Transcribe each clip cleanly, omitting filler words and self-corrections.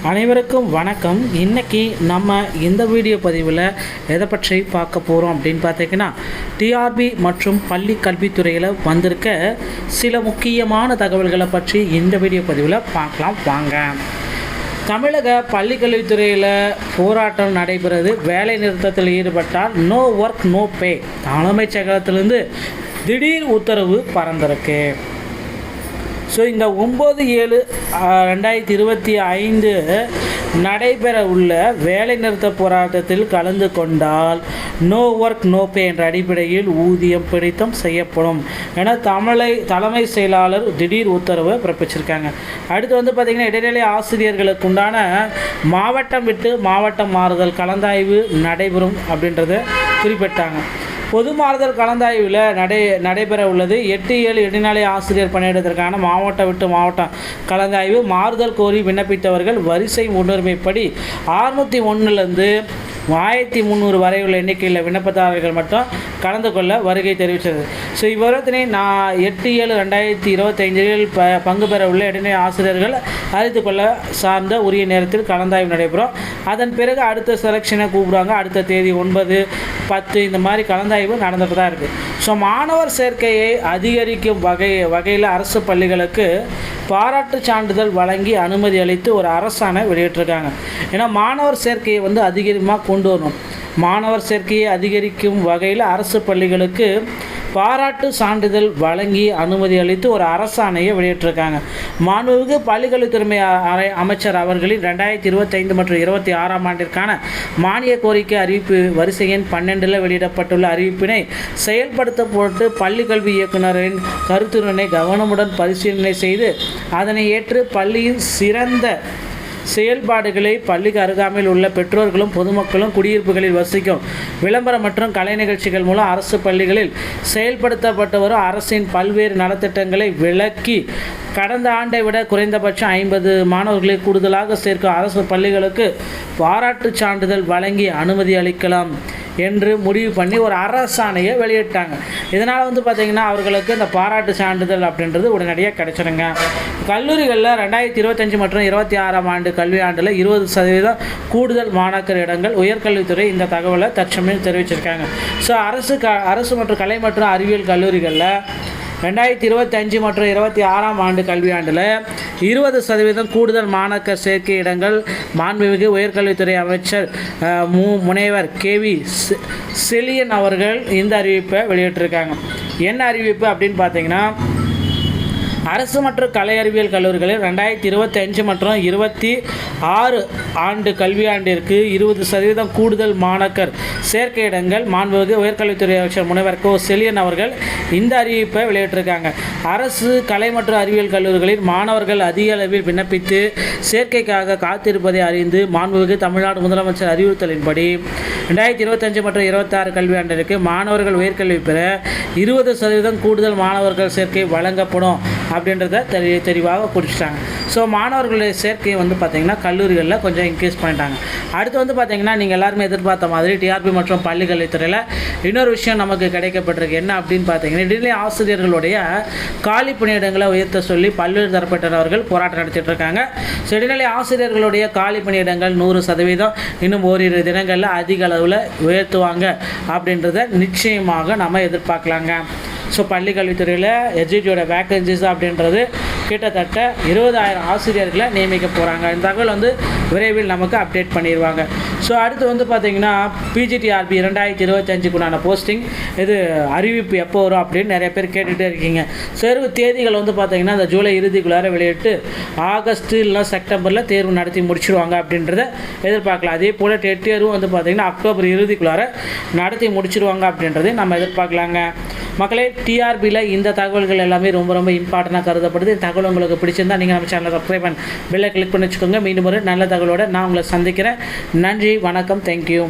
அனைவருக்கும் வணக்கம். இன்றைக்கி நம்ம இந்த வீடியோ பதிவில் எதை பற்றி பார்க்க போகிறோம் அப்படின்னு பார்த்தீங்கன்னா, டிஆர்பி மற்றும் பள்ளி கல்வித்துறையில் வந்திருக்க சில முக்கியமான தகவல்களை பற்றி இந்த வீடியோ பதிவில் பார்க்கலாம் வாங்க. தமிழக பள்ளிக்கல்வித்துறையில் போராட்டம் நடைபெறுது. வேலை நிறுத்தத்தில் ஈடுபட்டால் நோ ஒர்க் நோ பே. தலைமைச் செயலகத்திலிருந்து திடீர் உத்தரவு பறந்திருக்கு. ஸோ இந்த 9/7/2025 நடைபெற உள்ள வேலைநிறுத்த போராட்டத்தில் கலந்து கொண்டால் நோ ஒர்க் நோ பே என்ற அடிப்படையில் ஊதியம் பிடித்தம் செய்யப்படும் என தலைமை செயலாளர் திடீர் உத்தரவை பிறப்பிச்சிருக்காங்க. அடுத்து பார்த்திங்கன்னா, இடைநிலை ஆசிரியர்களுக்கு உண்டான மாவட்டம் விட்டு மாவட்டம் மாறுதல் கலந்தாய்வு நடைபெறும் அப்படின்றத குறிப்பிட்டாங்க. பொது மாறுதல் கலந்தாய்வில் நடைபெற உள்ளது. 8/7 இடைநிலை ஆசிரியர் பணியிடத்திற்கான மாவட்டம் விட்டு மாவட்டம் கலந்தாய்வு. மாறுதல் கோரி விண்ணப்பித்தவர்கள் வரிசை முன்னுரிமைப்படி 601 1300 வரை உள்ள எண்ணிக்கையில் விண்ணப்பதாரர்கள் மட்டும் கலந்து கொள்ள வருகை தெரிவித்தது. ஸோ இவ்வரத்தினை 8/7/2025 பங்கு பெற உள்ள இடைநிலை ஆசிரியர்கள் அறிந்து கொள்ள சார்ந்த உரிய நேரத்தில் கலந்தாய்வு நடைபெறும். அதன் பிறகு அடுத்த செலெக்ஷனை கூப்பிடுவாங்க. அடுத்த தேதி 9, 10 இந்த மாதிரி கலந்தாய்வு நடந்துட்டு தான் இருக்குது. ஸோ மாணவர் சேர்க்கையை அதிகரிக்கும் வகையில் அரசு பள்ளிகளுக்கு பாராட்டு சான்றிதழ் வழங்கி அனுமதி அளித்து ஒரு அரசாணை வெளியிட்டிருக்காங்க. ஏன்னா மாணவர் சேர்க்கையை அதிகமாக கொண்டு வரணும். மாணவர் சேர்க்கையை அதிகரிக்கும் வகையில் அரசு பள்ளிகளுக்கு பாராட்டு சான்றிதழ் வழங்கி அனுமதி அளித்து ஒரு அரசாணையை வெளியிட்டிருக்காங்க. மாண்புமிகு பள்ளிக்கல்வித்துறை அமைச்சர் அவர்களின் 2025 மற்றும் 2026 ஆண்டிற்கான மானிய கோரிக்கை அறிவிப்பு வரிசை எண் 12 வெளியிடப்பட்டுள்ள அறிவிப்பினை செயல்படுத்தப்பட்டு பள்ளிக்கல்வி இயக்குநரின் கருத்துரையினை கவனமுடன் பரிசீலனை செய்து அதனை ஏற்று பள்ளியின் சிறந்த செயல்பாடுகளை பள்ளிக்கு அருகாமையில் உள்ள பெற்றோர்களும் பொதுமக்களும் குடியிருப்புகளில் வசிக்கும் விளம்பரம் மற்றும் கலை நிகழ்ச்சிகள் மூலம் அரசு பள்ளிகளில் செயல்படுத்தப்பட்டு வரும் அரசின் பல்வேறு நலத்திட்டங்களை விளக்கி கடந்த ஆண்டை விட குறைந்தபட்சம் 50 மாணவர்களை கூடுதலாக சேர்க்கும் அரசு பள்ளிகளுக்கு பாராட்டு சான்றிதழ் வழங்கி அனுமதி அளிக்கலாம் என்று முடிவு பண்ணி ஒரு அரசாணையை வெளியிட்டாங்க. இதனால் பார்த்திங்கன்னா அவர்களுக்கு இந்த பாராட்டு சான்றிதழ் அப்படின்றது உடனடியாக கிடைச்சிருங்க. கல்லூரிகளில் 2025 மற்றும் 2026 ஆண்டு கல்வியாண்டில் 20% கூடுதல் மாணாக்கர் இடங்கள். உயர்கல்வித்துறை இந்த தகவலை தற்சமயம் தெரிவிச்சிருக்காங்க. ஸோ அரசு மற்றும் கலை மற்றும் அறிவியல் கல்லூரிகளில் 2025 மற்றும் 2026 ஆண்டு கல்வியாண்டில் 20% கூடுதல் மாணாக்கர் சேர்க்கை இடங்கள். மாண்புமிகு உயர்கல்வித்துறை அமைச்சர் முனைவர் KV செலியன் அவர்கள் இந்த அறிவிப்பை வெளியிட்டிருக்காங்க. என்ன அறிவிப்பு அப்படின்னு பார்த்தீங்கன்னா, அரசு மற்றும் கலை அறிவியல் கல்லூரிகளில் 2025 மற்றும் 2026 ஆண்டு கல்வியாண்டிற்கு 20% கூடுதல் மாணாக்கர் சேர்க்கை இடங்கள். மாண்புமிகு உயர்கல்வித்துறை அமைச்சர் முனைவர் செலியன் அவர்கள் இந்த அறிவிப்பை வெளியிட்டிருக்காங்க. அரசு கலை மற்றும் அறிவியல் கல்லூரிகளில் மாணவர்கள் அதிக அளவில் விண்ணப்பித்து சேர்க்கைக்காக காத்திருப்பதை அறிந்து மாண்புமிகு தமிழ்நாடு முதலமைச்சர் அறிவுறுத்தலின்படி 2025 மற்றும் 2026 கல்வியாண்டிற்கு மாணவர்கள் உயர்கல்வி பெற 20% கூடுதல் மாணவர்கள் சேர்க்கை வழங்கப்படும் அப்படின்றத தெளிவாக குறிச்சிட்டாங்க. ஸோ மாணவர்களுடைய சேர்க்கையை பார்த்திங்கன்னா கல்லூரிகளில் கொஞ்சம் இன்க்ரீஸ் பண்ணிட்டாங்க. அடுத்து பார்த்திங்கன்னா, நீங்கள் எல்லாருமே எதிர்பார்த்த மாதிரி டிஆர்பி மற்றும் பள்ளி கல்வித்துறையில் இன்னொரு விஷயம் நமக்கு கிடைக்கப்பட்டிருக்கு. என்ன அப்படின்னு பார்த்தீங்கன்னா, இடைநிலை ஆசிரியர்களுடைய காலி பணியிடங்களை உயர்த்த சொல்லி பல்வேறு தரப்பட்டவர்கள் போராட்டம் நடத்திட்டு இருக்காங்க. ஸோ இடைநிலை ஆசிரியர்களுடைய காலி பணியிடங்கள் 100% இன்னும் ஓரிரு தினங்களில் அதிக அளவில் உயர்த்துவாங்க அப்படின்றத நிச்சயமாக நம்ம எதிர்பார்க்கலாங்க. ஸோ பள்ளி கல்வித்துறையில் எஸ்ஜிடியோட வேக்கன்சிஸ் அப்படின்றது கிட்டத்தட்ட 20,000 ஆசிரியர்களை நியமிக்க போகிறாங்க. இந்த தகவல் விரைவில் நமக்கு அப்டேட் பண்ணிடுவாங்க. ஸோ அடுத்து பார்த்திங்கன்னா, PGTRB 2025க்குண்டான போஸ்டிங் இது அறிவிப்பு எப்போ வரும் அப்படின்னு நிறைய பேர் கேட்டுகிட்டே இருக்கீங்க. தேர்வு தேதிகள் பார்த்திங்கன்னா இந்த ஜூலை இறுதிக்குள்ளார வெளியிட்டு ஆகஸ்ட் இல்லை செப்டம்பரில் தேர்வு நடத்தி முடிச்சிடுவாங்க அப்படின்றத எதிர்பார்க்கலாம். அதே போல் டெட் தேர்வும் பார்த்திங்கன்னா அக்டோபர் இறுதிக்குள்ளார நடத்தி முடிச்சிடுவாங்க அப்படின்றதையும் நம்ம எதிர்பார்க்கலாங்க. மக்களே, டிஆர்பியில் இந்த தகவல்கள் எல்லாமே ரொம்ப ரொம்ப இம்பார்ட்டண்டாக கருதப்படுது. இந்த தகவல் உங்களுக்கு பிடிச்சிருந்தால் நீங்கள் நம்ம சேனலை சப்ஸ்கிரைப் பண்ணி பெல்லை கிளிக் பண்ணி வச்சுக்கோங்க. மீண்டும் ஒரு நல்ல தகவலோடு நான் உங்களை சந்திக்கிறேன். நன்றி, வணக்கம், தேங்க்யூ.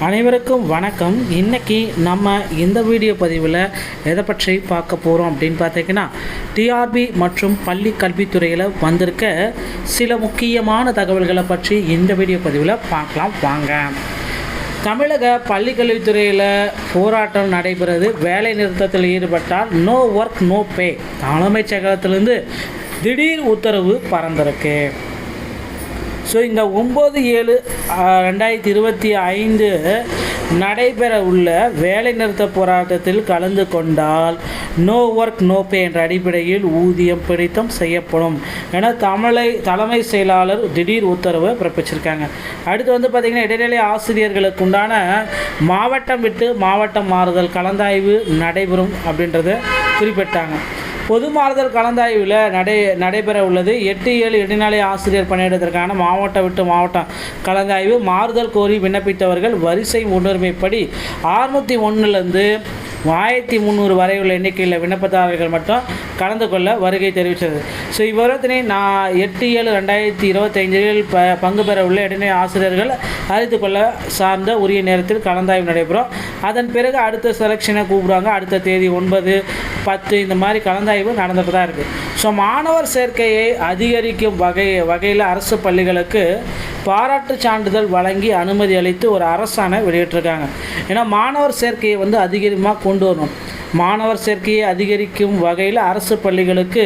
அனைவருக்கும் வணக்கம். இன்றைக்கி நம்ம இந்த வீடியோ பதிவில் எதை பற்றி பார்க்க போகிறோம் அப்படின்னு பார்த்தீங்கன்னா, டிஆர்பி மற்றும் பள்ளி கல்வித்துறையில் வந்திருக்க சில முக்கியமான தகவல்களை பற்றி இந்த வீடியோ பதிவில் பார்க்கலாம் வாங்க. தமிழக பள்ளி கல்வித்துறையில் போராட்டம் நடைபெறுது. வேலை நிறுத்தத்தில் ஈடுபட்டால் நோ ஒர்க் நோ பே. தலைமைச் செயலகத்திலிருந்து திடீர் உத்தரவு பறந்திருக்கு. ஸோ இந்த 9/7/2025 நடைபெற உள்ள வேலைநிறுத்த போராட்டத்தில் கலந்து கொண்டால் நோ ஒர்க் நோ பே என்ற அடிப்படையில் ஊதியம் பிடித்தம் செய்யப்படும் என தலைமை செயலாளர் திடீர் உத்தரவை பிறப்பிச்சிருக்காங்க. அடுத்து பார்த்திங்கன்னா, இடைநிலை ஆசிரியர்களுக்கு உண்டான மாவட்டம் விட்டு மாவட்டம் மாறுதல் கலந்தாய்வு நடைபெறும் அப்படின்றத குறிப்பிட்டாங்க. பொது மாறுதல் கலந்தாய்வில் நடைபெற உள்ளது. 8/7 இடைநிலை ஆசிரியர் பணியிடத்திற்கான மாவட்டம் விட்டு மாவட்டம் கலந்தாய்வு. மாறுதல் கோரி விண்ணப்பித்தவர்கள் வரிசை முன்னுரிமைப்படி 601 1300 வரை உள்ள எண்ணிக்கையில் விண்ணப்பதாரர்கள் மட்டும் கலந்து கொள்ள வருகை தெரிவித்தது. ஸோ இவ்விவரத்தினை 8/7/2025 பங்கு பெற உள்ள இடைநிலை ஆசிரியர்கள் அறிந்து கொள்ள சார்ந்த உரிய நேரத்தில் கலந்தாய்வு நடைபெறும். அதன் பிறகு அடுத்த செலெக்ஷனை கூப்பிடுவாங்க. அடுத்த தேதி 9, 10 இந்த மாதிரி கலந்தாய்வு நடந்துட்டு தான் இருக்குது. ஸோ மாணவர் சேர்க்கையை அதிகரிக்கும் வகையில் அரசு பள்ளிகளுக்கு பாராட்டு சான்றிதழ் வழங்கி அனுமதி அளித்து ஒரு அரசாணை வெளியிட்டிருக்காங்க. ஏன்னா மாணவர் சேர்க்கையை அதிகமாக கொண்டு வரணும். மாணவர் சேர்க்கையை அதிகரிக்கும் வகையில் அரசு பள்ளிகளுக்கு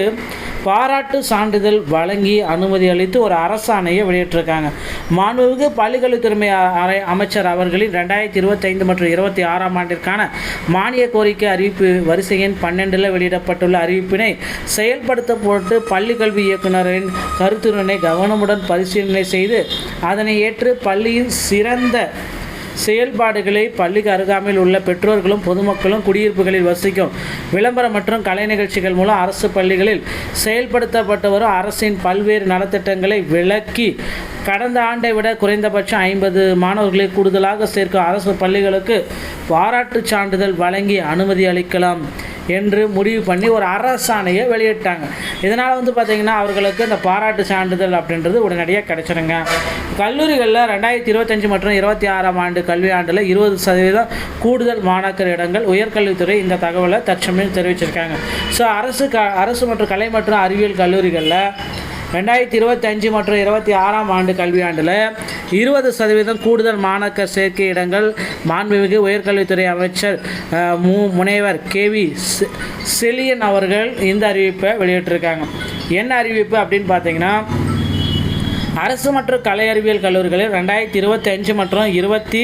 பாராட்டு சான்றிதழ் வழங்கி அனுமதி அளித்து ஒரு அரசாணையை வெளியிட்டிருக்காங்க. மாண்புமிகு பள்ளிக்கல்வித்துறை அமைச்சர் அவர்களின் 2025 மற்றும் 26ஆம் ஆண்டிற்கான மானிய கோரிக்கை அறிவிப்பு வரிசை எண் 12 வெளியிடப்பட்டுள்ள அறிவிப்பினை செயல்படுத்த போட்டு பள்ளிக்கல்வி இயக்குநரின் கருத்துரையை கவனமுடன் பரிசீலனை செய்து அதனை ஏற்று பள்ளியின் சிறந்த செயல்பாடுகளை பள்ளிக்கு அருகாமையில் உள்ள பெற்றோர்களும் பொதுமக்களும் குடியிருப்புகளில் வசிக்கும் விளம்பரம் மற்றும் கலை நிகழ்ச்சிகள் மூலம் அரசு பள்ளிகளில் செயல்படுத்தப்பட்டு வரும் அரசின் பல்வேறு நலத்திட்டங்களை விளக்கி கடந்த ஆண்டை விட குறைந்தபட்சம் 50 மாணவர்களை கூடுதலாக சேர்க்கும் அரசு பள்ளிகளுக்கு பாராட்டு சான்றிதழ் வழங்கி அனுமதி அளிக்கலாம் என்று முடிவு பண்ணி ஒரு அரசாணையை வெளியிட்டாங்க. இதனால் பார்த்திங்கன்னா அவர்களுக்கு இந்த பாராட்டு சான்றிதழ் அப்படின்றது உடனடியாக கிடைச்சிருங்க. கல்லூரிகளில் 2025 மற்றும் 26ஆம் ஆண்டு கல்வியாண்டில் 20% கூடுதல் மாணாக்கர் இடங்கள். உயர்கல்வித்துறை இந்த தகவலை தற்சமயம் தெரிவிச்சிருக்காங்க. ஸோ அரசு மற்றும் கலை மற்றும் அறிவியல் கல்லூரிகளில் 2025 மற்றும் 26ஆம் ஆண்டு கல்வியாண்டில் 20% கூடுதல் மாணாக்கர் சேர்க்கை இடங்கள். மாண்புமிகு உயர்கல்வித்துறை அமைச்சர் முனைவர் KV செலியன் அவர்கள் இந்த அறிவிப்பை வெளியிட்டிருக்காங்க. என்ன அறிவிப்பு அப்படின்னு பார்த்தீங்கன்னா, அரசு மற்றும் கலை அறிவியல் கல்லூரிகளில் 2025 மற்றும் 26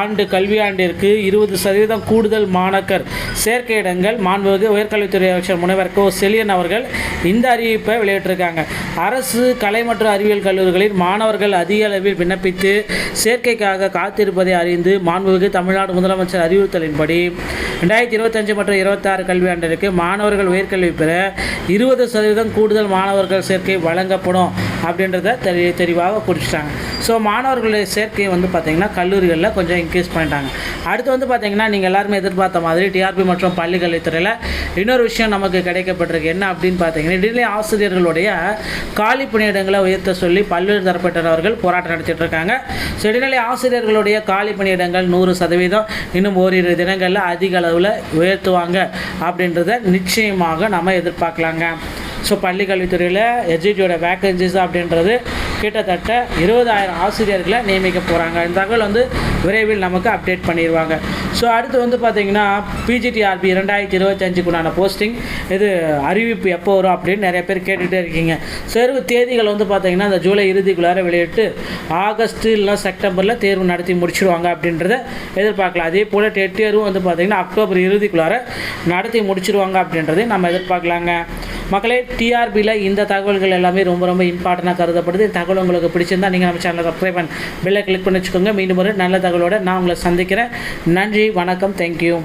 ஆண்டு கல்வியாண்டிற்கு 20% கூடுதல் மாணாக்கர் சேர்க்கை இடங்கள். மாண்புமிகு உயர்கல்வித்துறை அமைச்சர் முனைவர் செலியன் அவர்கள் இந்த அறிவிப்பை வெளியிட்டிருக்காங்க. அரசு கலை மற்றும் அறிவியல் கல்லூரிகளில் மாணவர்கள் அதிக அளவில் விண்ணப்பித்து சேர்க்கைக்காக காத்திருப்பதை அறிந்து மாண்புமிகு தமிழ்நாடு முதலமைச்சர் அறிவுறுத்தலின்படி 2025 மற்றும் 26 கல்வியாண்டிற்கு மாணவர்கள் உயர்கல்வி பெற 20% கூடுதல் மாணவர்கள் சேர்க்கை வழங்கப்படும் அப்படின்றத தெளிவாக குறிச்சிட்டாங்க. ஸோ மாணவர்களுடைய சேர்க்கையை பார்த்திங்கன்னா கல்லூரிகளில் கொஞ்சம் இன்க்ரீஸ் பண்ணிட்டாங்க. அடுத்து பார்த்திங்கன்னா, நீங்கள் எல்லாருமே எதிர்பார்த்த மாதிரி டிஆர்பி மற்றும் பள்ளி கல்வித்துறையில் இன்னொரு விஷயம் நமக்கு கிடைக்கப்பட்டிருக்கு. என்ன அப்படின்னு பார்த்தீங்கன்னா, இடைநிலை ஆசிரியர்களுடைய காலி பணியிடங்களை உயர்த்த சொல்லி பல்வேறு தரப்பட்டவர்கள் போராட்டம் நடத்திட்டு இருக்காங்க. ஸோ இடைநிலை ஆசிரியர்களுடைய காலி பணியிடங்கள் 100% இன்னும் ஓரிரு தினங்களில் அதிக அளவில் உயர்த்துவாங்க அப்படின்றத நிச்சயமாக நம்ம எதிர்பார்க்கலாங்க. ஸோ பள்ளி கல்வித்துறையில் எஸ்ஜிடியோட வேக்கன்சிஸ் அப்படின்றது கிட்டத்தட்ட 20,000 ஆசிரியர்களை நியமிக்க போகிறாங்க. இந்த தகவல் விரைவில் நமக்கு அப்டேட் பண்ணிடுவாங்க. ஸோ அடுத்து பார்த்திங்கன்னா, PGTRB 2025க்குண்டான போஸ்டிங் இது அறிவிப்பு எப்போ வரும் அப்படின்னு நிறைய பேர் கேட்டுகிட்டே இருக்கீங்க. தேர்வு தேதிகள் பார்த்திங்கன்னா இந்த ஜூலை இறுதிக்குள்ளார வெளியிட்டு ஆகஸ்ட் இல்லை செப்டம்பரில் தேர்வு நடத்தி முடிச்சிடுவாங்க அப்படின்றத எதிர்பார்க்கலாம். அதே போல் டெட் தேர்வும் பார்த்திங்கன்னா அக்டோபர் இறுதிக்குள்ளார நடத்தி முடிச்சிடுவாங்க அப்படின்றதை நம்ம எதிர்பார்க்கலாங்க. மக்களே, டிஆர்பியில் இந்த தகவல்கள் எல்லாமே ரொம்ப ரொம்ப இம்பார்ட்டண்டாக கருதப்படுது. தகவல் உங்களுக்கு பிடிச்சிருந்தால் நீங்கள் நம்ம சேனலை சப்ஸ்கிரைப் பண்ணி பெல்லை கிளிக் பண்ணி வச்சுக்கோங்க. மீண்டும் ஒரு நல்ல தகவலோடு நான் உங்களை சந்திக்கிறேன். நன்றி, வணக்கம், தேங்க்யூ.